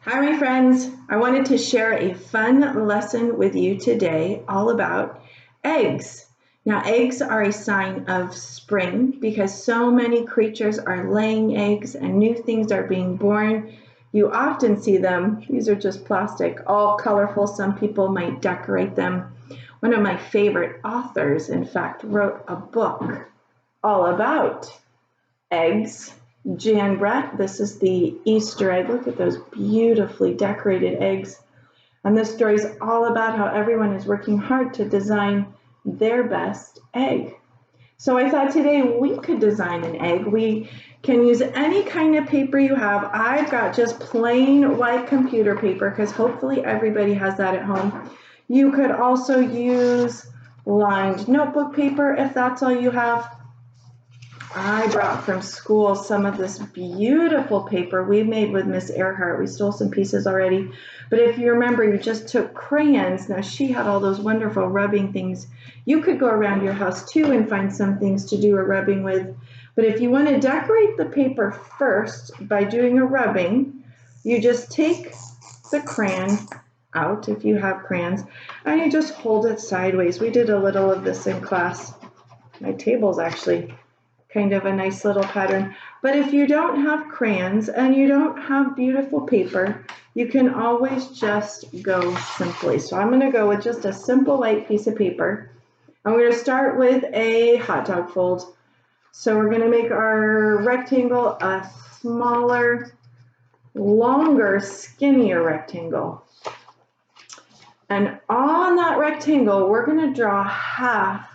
Hi, my friends. I wanted to share a fun lesson with you today all about eggs. Now, eggs are a sign of spring because so many creatures are laying eggs and new things are being born. You often see them, these are just plastic, all colorful. Some people might decorate them. One of my favorite authors, in fact, wrote a book all about eggs. Jan Brett, this is the Easter egg. Look at those beautifully decorated eggs. And this story is all about how everyone is working hard to design their best egg. So I thought today we could design an egg. We can use any kind of paper you have. I've got just plain white computer paper because hopefully everybody has that at home. You could also use lined notebook paper if that's all you have. I brought from school some of this beautiful paper we made with Miss Earhart. We stole some pieces already. But if you remember, you just took crayons. Now, she had all those wonderful rubbing things. You could go around your house, too, and find some things to do a rubbing with. But if you want to decorate the paper first by doing a rubbing, you just take the crayon out, if you have crayons, and you just hold it sideways. We did a little of this in class. My table's actually kind of a nice little pattern. But if you don't have crayons and you don't have beautiful paper, you can always just go simply. So I'm going to go with just a simple white piece of paper. And we're going to start with a hot dog fold. So we're going to make our rectangle a smaller, longer, skinnier rectangle. And on that rectangle, we're going to draw half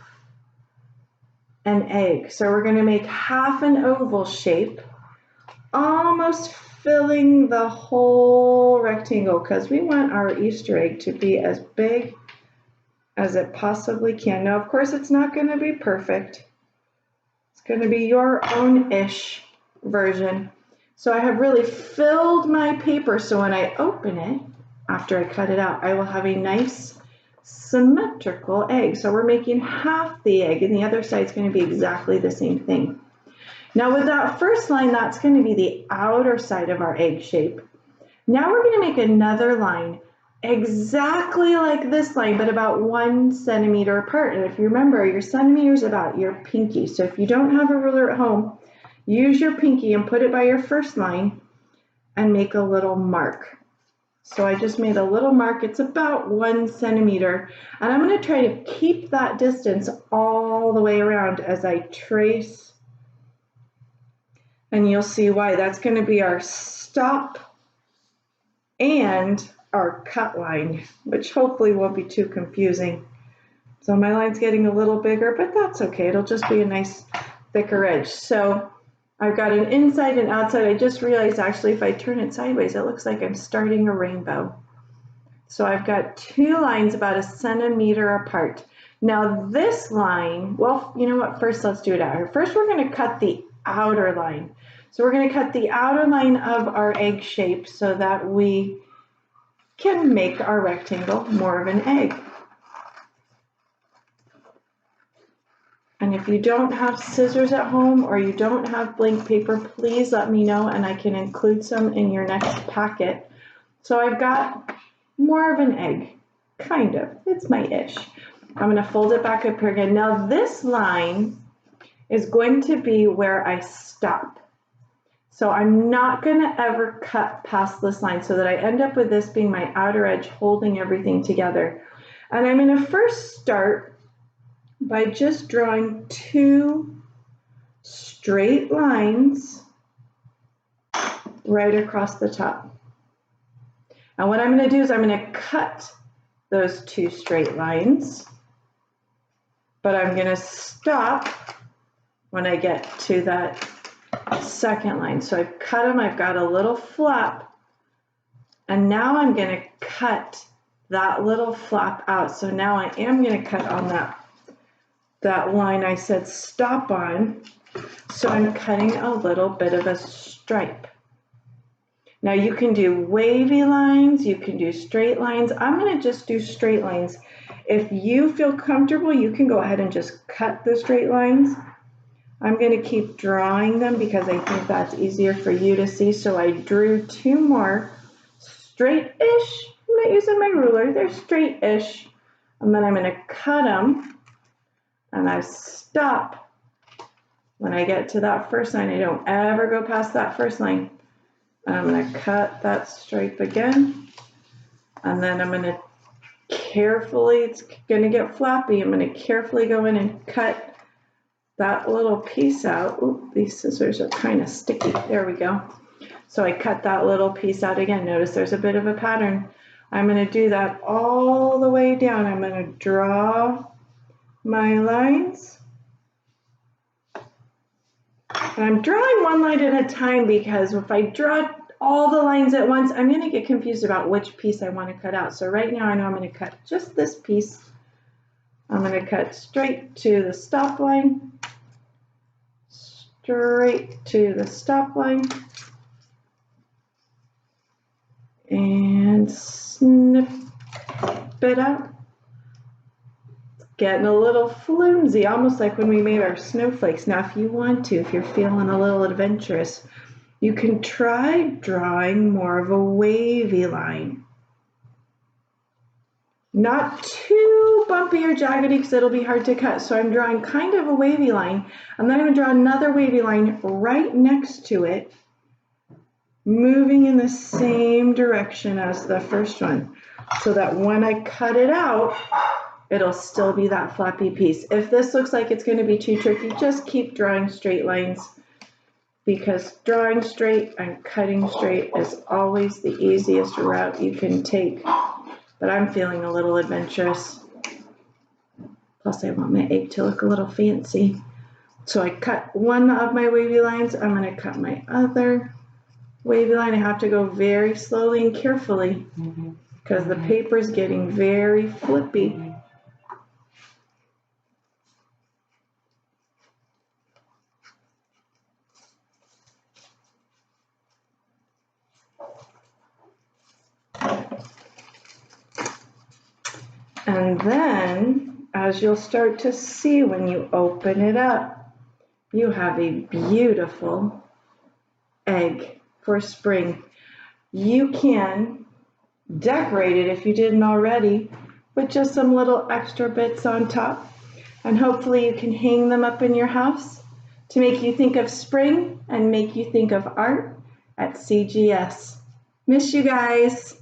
an egg. So we're going to make half an oval shape, almost filling the whole rectangle because we want our Easter egg to be as big as it possibly can. Now, of course, it's not going to be perfect. It's going to be your own-ish version. So I have really filled my paper so when I open it, after I cut it out, I will have a nice symmetrical egg. So we're making half the egg and the other side is going to be exactly the same thing. Now with that first line, that's going to be the outer side of our egg shape. Now we're going to make another line exactly like this line, but about 1 centimeter apart. And if you remember, your centimeter is about your pinky. So if you don't have a ruler at home, use your pinky and put it by your first line and make a little mark. So I just made a little mark. It's about 1 centimeter. And I'm going to try to keep that distance all the way around as I trace. And you'll see why. That's going to be our stop and our cut line, which hopefully won't be too confusing. So my line's getting a little bigger, but that's okay. It'll just be a nice thicker edge. So I've got an inside and outside. I just realized actually if I turn it sideways, it looks like I'm starting a rainbow. So I've got 2 lines about 1 centimeter apart. Now this line, well, you know what? First, let's do it out here. First, we're going to cut the outer line. So we're going to cut the outer line of our egg shape so that we can make our rectangle more of an egg. And if you don't have scissors at home or you don't have blank paper, please let me know and I can include some in your next packet. So I've got more of an egg, kind of. It's my ish. I'm going to fold it back up here again. Now this line is going to be where I stop. So I'm not going to ever cut past this line so that I end up with this being my outer edge holding everything together. And I'm going to first start by just drawing 2 straight lines right across the top. And what I'm going to do is I'm going to cut those 2 straight lines, but I'm going to stop when I get to that second line. So I've cut them, I've got a little flap, and now I'm going to cut that little flap out. So now I am going to cut on that line I said stop on. So I'm cutting a little bit of a stripe. Now you can do wavy lines, you can do straight lines. I'm going to just do straight lines. If you feel comfortable, you can go ahead and just cut the straight lines. I'm going to keep drawing them because I think that's easier for you to see. So I drew 2 more straight-ish. I'm not using my ruler, they're straight-ish. And then I'm going to cut them, and I stop when I get to that first line. I don't ever go past that first line. And I'm going to cut that stripe again, and then I'm going to carefully, it's going to get flappy, I'm going to carefully go in and cut that little piece out. Ooh, these scissors are kind of sticky. There we go. So I cut that little piece out again. Notice there's a bit of a pattern. I'm going to do that all the way down. I'm going to draw my lines. And I'm drawing one line at a time because if I draw all the lines at once, I'm going to get confused about which piece I want to cut out. So right now I know I'm going to cut just this piece. I'm going to cut straight to the stop line, straight to the stop line, and snip it out. It's getting a little flimsy, almost like when we made our snowflakes. Now if you want to, if you're feeling a little adventurous, you can try drawing more of a wavy line. Not too bumpy or jaggedy because it'll be hard to cut. So I'm drawing kind of a wavy line, and then I'm going to draw another wavy line right next to it, moving in the same direction as the first one, so that when I cut it out, it'll still be that flappy piece. If this looks like it's going to be too tricky, just keep drawing straight lines, because drawing straight and cutting straight is always the easiest route you can take. But I'm feeling a little adventurous. Plus I want my egg to look a little fancy. So I cut one of my wavy lines. I'm going to cut my other wavy line. I have to go very slowly and carefully because the paper is getting very flippy. And then, as you'll start to see when you open it up, you have a beautiful egg for spring. You can decorate it if you didn't already with just some little extra bits on top. And hopefully you can hang them up in your house to make you think of spring and make you think of art at CGS. Miss you guys.